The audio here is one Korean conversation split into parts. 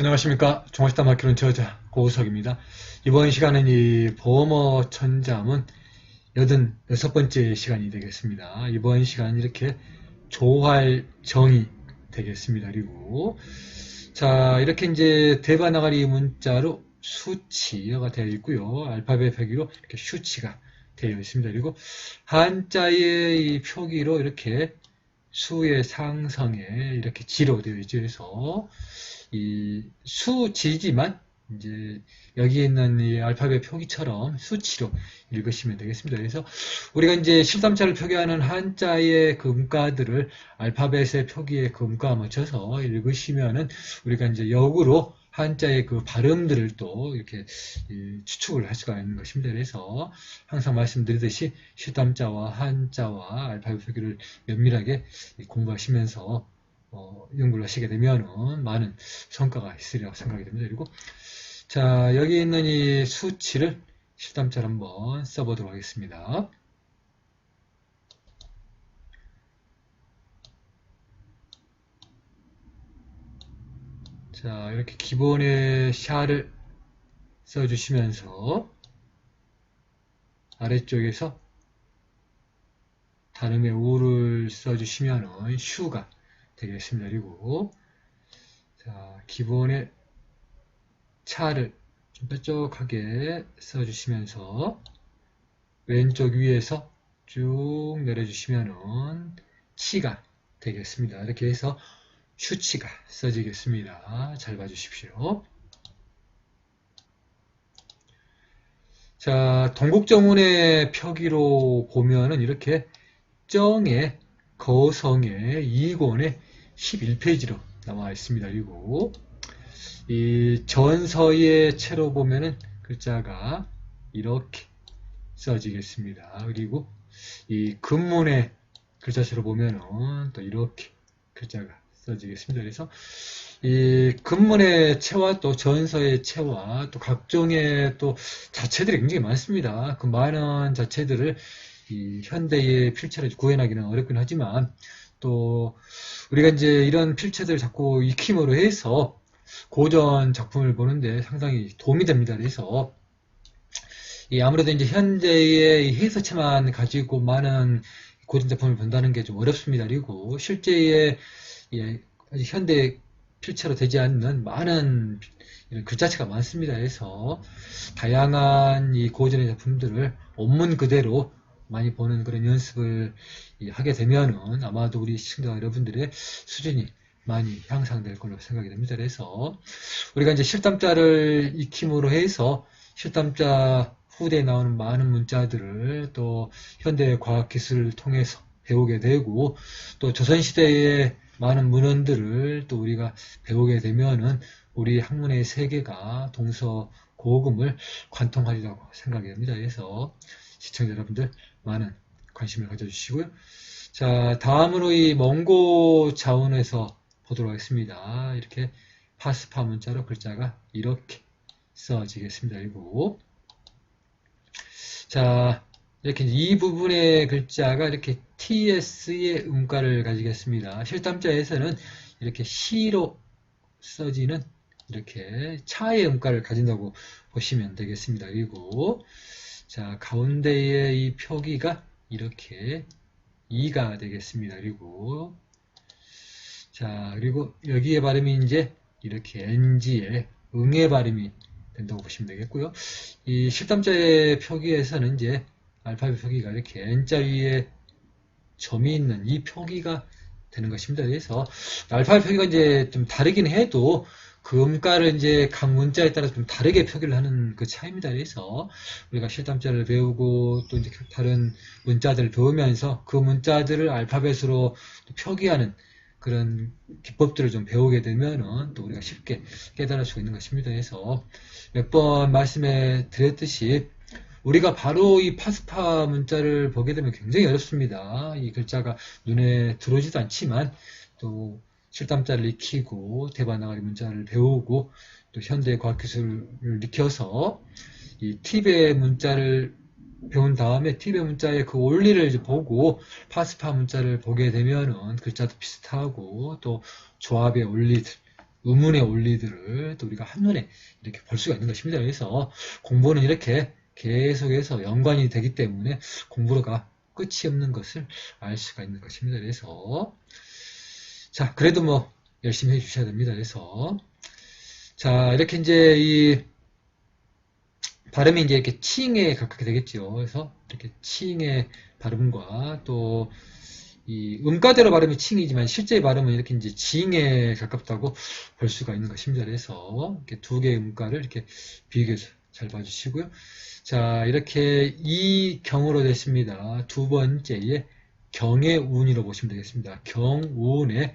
안녕하십니까. 종합시다 마키론 저자 고우석입니다. 이번 시간은 이 보어머 천자문 86번째 시간이 되겠습니다. 이번 시간은 이렇게 조활정이 되겠습니다. 그리고 자, 이렇게 이제 대바나가리 문자로 수치가 되어 있고요. 알파벳 표기로 이렇게 슈치가 되어 있습니다. 그리고 한자의 이 표기로 이렇게 수의 상성에 이렇게 지로 되어 있죠. 그래서 이 수지지만 이제 여기 있는 이 알파벳 표기처럼 수치로 읽으시면 되겠습니다. 그래서 우리가 이제 13자를 표기하는 한자의 그 음가들을 알파벳의 표기의 그 음가와 맞춰서 읽으시면은 우리가 이제 역으로 한자의 그 발음들을 또 이렇게 추측을 할 수가 있는 것입니다. 그래서 항상 말씀드리듯이 실담자와 한자와 알파벳 표기를 면밀하게 공부하시면서 연구를 하시게 되면은 많은 성과가 있으리라고 생각이 됩니다. 그리고 자, 여기 있는 이 수치를 실담자로 한번 써보도록 하겠습니다. 자, 이렇게 기본의 샤를 써주시면서 아래쪽에서 단음의 우를 써주시면은 슈가 되겠습니다. 그리고 자, 기본의 차를 좀 뾰족하게 써주시면서 왼쪽 위에서 쭉 내려주시면은 치가 되겠습니다. 이렇게 해서 슈치가 써지겠습니다. 잘 봐주십시오. 자, 동국정운의 표기로 보면은 이렇게 정의 거성의 2권의 11페이지로 나와 있습니다. 그리고 이 전서의 채로 보면은 글자가 이렇게 써지겠습니다. 그리고 이 근문의 글자체로 보면은 또 이렇게 글자가 써지겠습니다. 그래서 이 근문의 체와 또 전서의 체와 또 각종의 또 자체들이 굉장히 많습니다. 그 많은 자체들을 이 현대의 필체를 구현하기는 어렵긴 하지만 또 우리가 이제 이런 필체들을 자꾸 익힘으로 해서 고전 작품을 보는데 상당히 도움이 됩니다. 그래서 이 아무래도 이제 현대의 해석체만 가지고 많은 고전 작품을 본다는 게 좀 어렵습니다. 그리고 실제의 아직 현대 필체로 되지 않는 많은 이런 글자체가 많습니다. 그래서 다양한 이 고전의 작품들을 원문 그대로 많이 보는 그런 연습을 하게 되면은 아마도 우리 시청자 여러분들의 수준이 많이 향상될 걸로 생각이 됩니다. 그래서 우리가 이제 실담자를 익힘으로 해서 실담자 후대에 나오는 많은 문자들을 또 현대 과학기술을 통해서 배우게 되고 또 조선시대의 많은 문헌들을 또 우리가 배우게 되면은 우리 학문의 세계가 동서고금을 관통하리라고 생각이 됩니다. 그래서 시청자 여러분들 많은 관심을 가져주시고요. 자, 다음으로 이 몽고 자원에서 보도록 하겠습니다. 이렇게 파스파 문자로 글자가 이렇게 써지겠습니다. 그리고 자, 이렇게 이 부분의 글자가 이렇게 ts의 음가를 가지겠습니다. 실담자에서는 이렇게 시로 써지는 이렇게 차의 음가를 가진다고 보시면 되겠습니다. 그리고 자, 가운데의 이 표기가 이렇게 이가 되겠습니다. 그리고 자, 그리고 여기에 발음이 이제 이렇게 NG의 응의 발음이 된다고 보시면 되겠고요. 이 실담자의 표기에서는 이제 알파벳 표기가 이렇게 N자 위에 점이 있는 이 표기가 되는 것입니다. 그래서 알파벳 표기가 이제 좀 다르긴 해도 그 음가를 이제 각 문자에 따라서 좀 다르게 표기를 하는 그 차이입니다. 그래서 우리가 실담자를 배우고 또 이제 다른 문자들을 배우면서 그 문자들을 알파벳으로 표기하는 그런 기법들을 좀 배우게 되면은 또 우리가 쉽게 깨달을 수 있는 것입니다. 그래서 몇 번 말씀해 드렸듯이 우리가 바로 이 파스파 문자를 보게 되면 굉장히 어렵습니다. 이 글자가 눈에 들어오지도 않지만 또 실담자를 익히고 대바나가리 문자를 배우고 또 현대 과학기술을 익혀서 이 팁의 문자를 배운 다음에 팁의 문자의 그 원리를 이제 보고 파스파 문자를 보게 되면은 글자도 비슷하고 또 조합의 원리들 의문의 원리들을 또 우리가 한눈에 이렇게 볼 수가 있는 것입니다. 그래서 공부는 이렇게 계속해서 연관이 되기 때문에 공부가 끝이 없는 것을 알 수가 있는 것입니다. 그래서 자, 그래도 뭐 열심히 해 주셔야 됩니다. 그래서 자, 이렇게 이제 이 발음이 이제 이렇게 칭에 가깝게 되겠죠. 그래서 이렇게 칭의 발음과 또 이 음가대로 발음이 칭이지만 실제 발음은 이렇게 이제 징에 가깝다고 볼 수가 있는 것입니다. 그래서 이렇게 두 개의 음가를 이렇게 비교해서 잘 봐주시고요. 자, 이렇게 이 경으로 됐습니다. 두 번째에 경의 운이로 보시면 되겠습니다. 경운의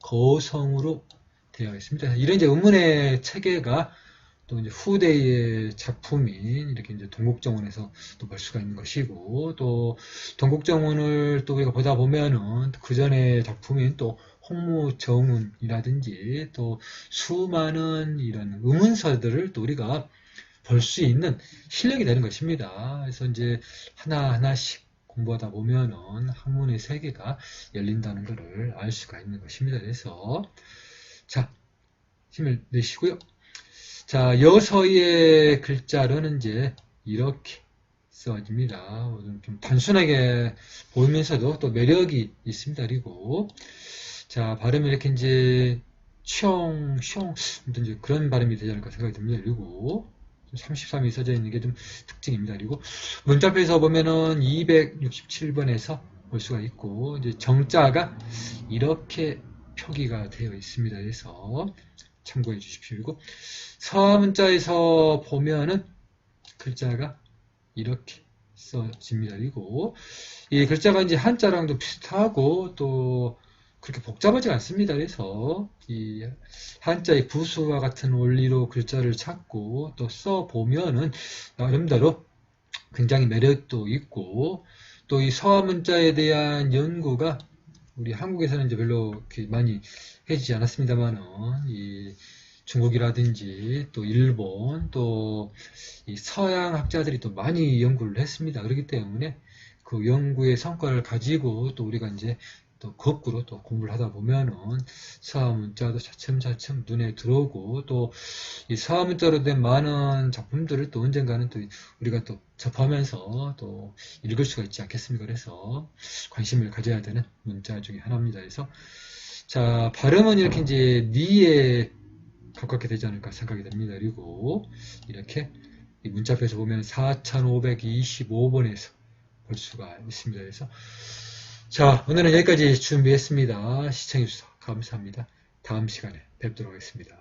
거성으로 되어 있습니다. 이런 이제 음문의 체계가 또 이제 후대의 작품인 이렇게 이제 동국정원에서 또 볼 수가 있는 것이고, 또 동국정원을 또 우리가 보다 보면은 그 전에 작품인 또 홍무정운이라든지 또 수많은 이런 음문서들을 또 우리가 볼 수 있는 실력이 되는 것입니다. 그래서 이제 하나하나씩 공부하다 보면은 학문의 세계가 열린다는 것을 알 수가 있는 것입니다. 그래서 자, 힘을 내시고요. 자, 여서의 글자로는 이제 이렇게 써집니다. 좀 단순하게 보이면서도 또 매력이 있습니다. 그리고 자, 발음이 이렇게 이제 숑 이제 그런 발음이 되지 않을까 생각이 듭니다. 그리고 33이 써져 있는 게 좀 특징입니다. 그리고 문자표에서 보면은 267번에서 볼 수가 있고, 이제 정자가 이렇게 표기가 되어 있습니다. 그래서 참고해 주십시오. 그리고 서문자에서 보면은 글자가 이렇게 써집니다. 그리고 이 글자가 이제 한자랑도 비슷하고 또 그렇게 복잡하지 않습니다. 그래서 이 한자의 부수와 같은 원리로 글자를 찾고 또 써보면은 나름대로 굉장히 매력도 있고, 또 이 서문자에 대한 연구가 우리 한국에서는 이제 별로 이렇게 많이 해지지 않았습니다만은 이 중국이라든지 또 일본 또 이 서양 학자들이 또 많이 연구를 했습니다. 그렇기 때문에 그 연구의 성과를 가지고 또 우리가 이제 또 거꾸로 또 공부를 하다 보면은 서문자도 차츰차츰 눈에 들어오고, 또 이 서문자로 된 많은 작품들을 또 언젠가는 또 우리가 또 접하면서 또 읽을 수가 있지 않겠습니까? 그래서 관심을 가져야 되는 문자 중에 하나입니다. 그래서 자, 발음은 이렇게 이제 니에 가깝게 되지 않을까 생각이 됩니다. 그리고 이렇게 이 문자표에서 보면 4525번에서 볼 수가 있습니다. 그래서 자, 오늘은 여기까지 준비했습니다. 시청해주셔서 감사합니다. 다음 시간에 뵙도록 하겠습니다.